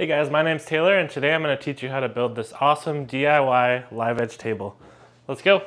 Hey guys, my name's Taylor and today I'm going to teach you how to build this awesome DIY live edge table. Let's go!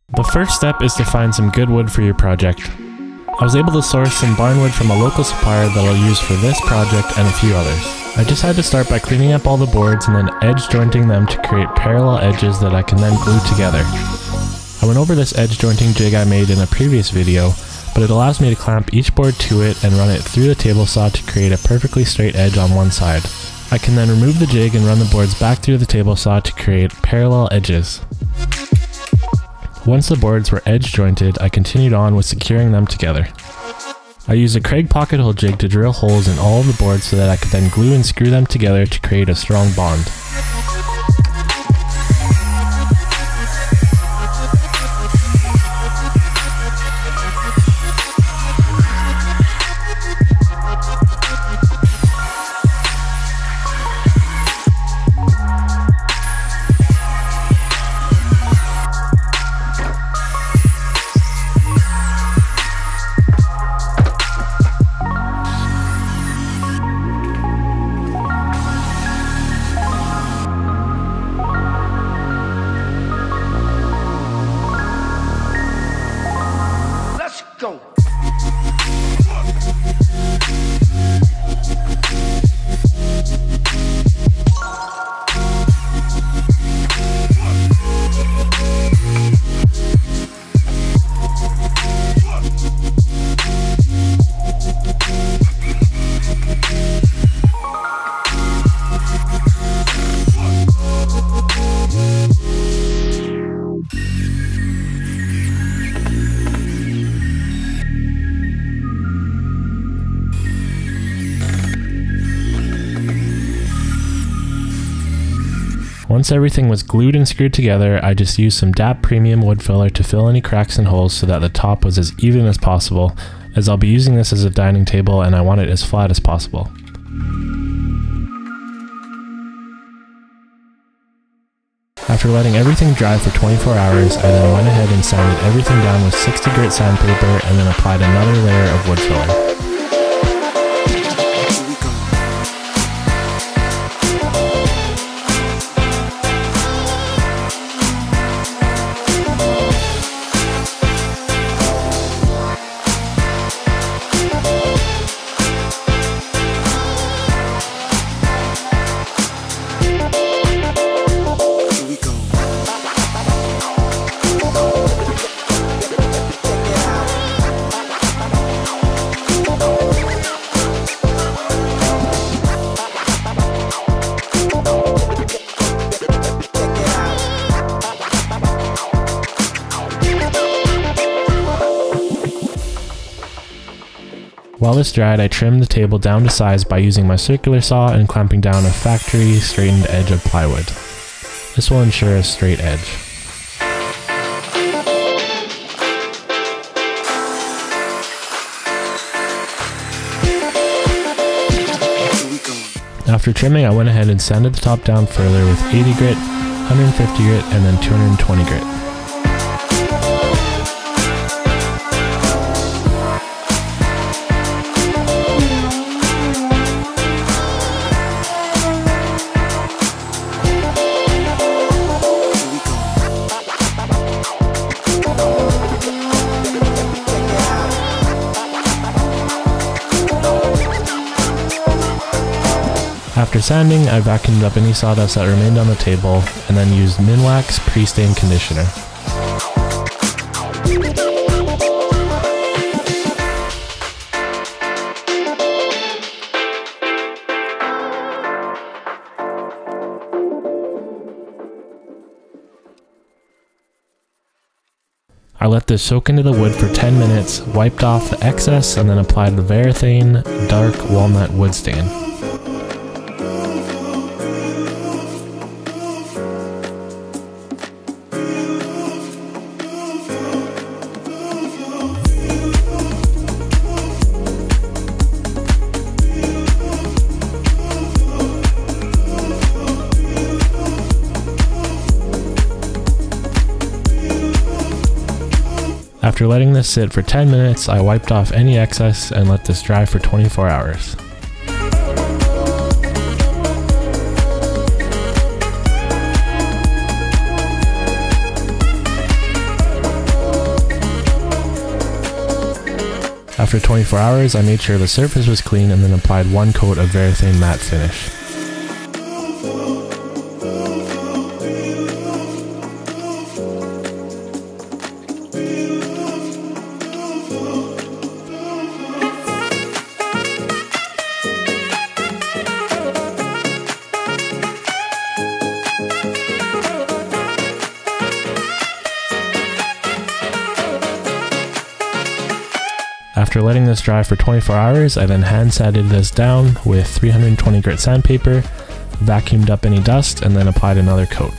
The first step is to find some good wood for your project. I was able to source some barnwood from a local supplier that I'll use for this project and a few others. I just had to start by cleaning up all the boards and then edge jointing them to create parallel edges that I can then glue together. I went over this edge jointing jig I made in a previous video, but it allows me to clamp each board to it and run it through the table saw to create a perfectly straight edge on one side. I can then remove the jig and run the boards back through the table saw to create parallel edges. Once the boards were edge jointed, I continued on with securing them together. I used a Craig pocket hole jig to drill holes in all of the boards so that I could then glue and screw them together to create a strong bond. Go. Once everything was glued and screwed together, I just used some DAP Premium wood filler to fill any cracks and holes so that the top was as even as possible, as I'll be using this as a dining table and I want it as flat as possible. After letting everything dry for 24 hours, I then went ahead and sanded everything down with 60 grit sandpaper and then applied another layer of wood filler. While this dried, I trimmed the table down to size by using my circular saw and clamping down a factory straightened edge of plywood. This will ensure a straight edge. After trimming, I went ahead and sanded the top down further with 80 grit, 150 grit, and then 220 grit. After sanding, I vacuumed up any sawdust that remained on the table and then used Minwax pre-stain conditioner. I let this soak into the wood for 10 minutes, wiped off the excess, and then applied the Varathane Dark Walnut Wood Stain. After letting this sit for 10 minutes, I wiped off any excess and let this dry for 24 hours. After 24 hours, I made sure the surface was clean and then applied one coat of Varathane matte finish. After letting this dry for 24 hours, I then hand sanded this down with 320 grit sandpaper, vacuumed up any dust, and then applied another coat.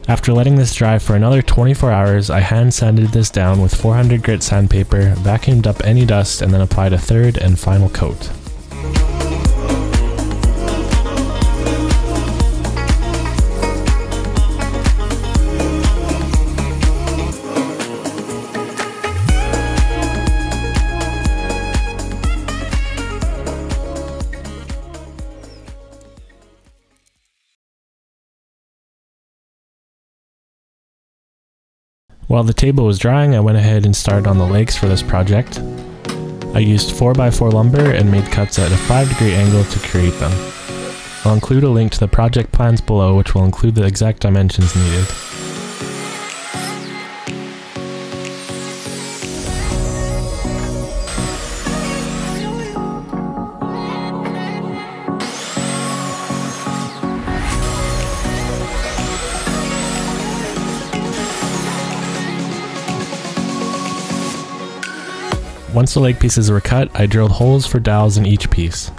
After letting this dry for another 24 hours, I hand sanded this down with 400 grit sandpaper, vacuumed up any dust, and then applied a third and final coat. While the table was drying, I went ahead and started on the legs for this project. I used 4x4 lumber and made cuts at a 5-degree angle to create them. I'll include a link to the project plans below, which will include the exact dimensions needed. Once the leg pieces were cut, I drilled holes for dowels in each piece.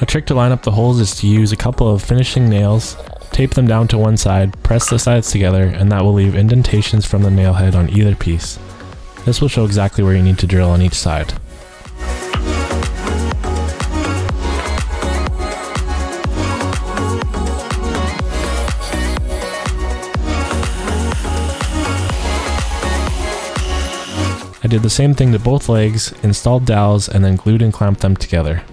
A trick to line up the holes is to use a couple of finishing nails, tape them down to one side, press the sides together, and that will leave indentations from the nail head on either piece. This will show exactly where you need to drill on each side. I did the same thing to both legs, installed dowels, and then glued and clamped them together.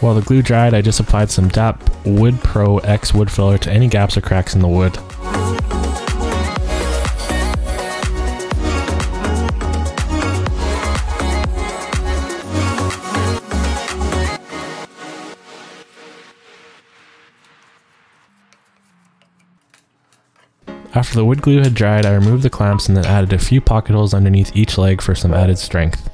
While the glue dried, I just applied some DAP Wood Pro X wood filler to any gaps or cracks in the wood. After the wood glue had dried, I removed the clamps and then added a few pocket holes underneath each leg for some added strength.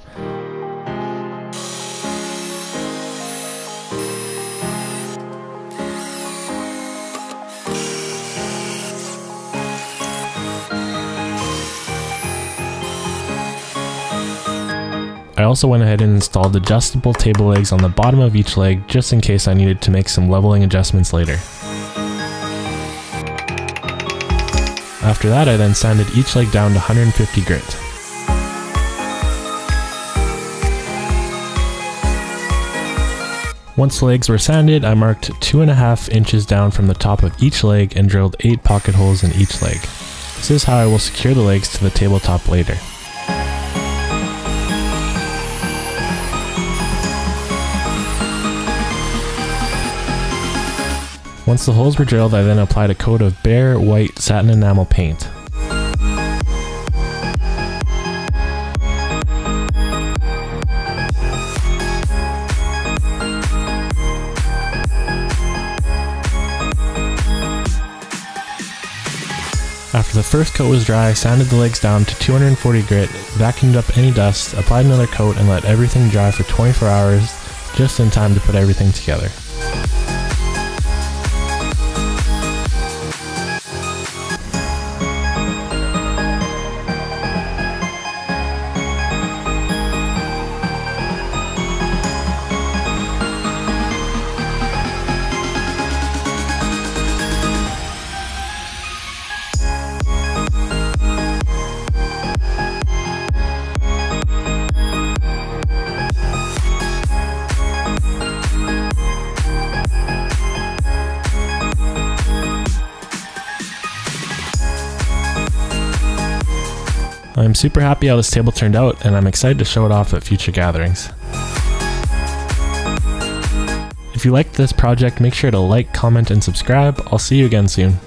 I also went ahead and installed adjustable table legs on the bottom of each leg just in case I needed to make some leveling adjustments later. After that, I then sanded each leg down to 150 grit. Once the legs were sanded, I marked 2.5 inches down from the top of each leg and drilled 8 pocket holes in each leg. This is how I will secure the legs to the tabletop later. Once the holes were drilled, I then applied a coat of bare white satin enamel paint. After the first coat was dry, I sanded the legs down to 240 grit, vacuumed up any dust, applied another coat, and let everything dry for 24 hours, just in time to put everything together. I'm super happy how this table turned out, and I'm excited to show it off at future gatherings. If you liked this project, make sure to like, comment, and subscribe. I'll see you again soon.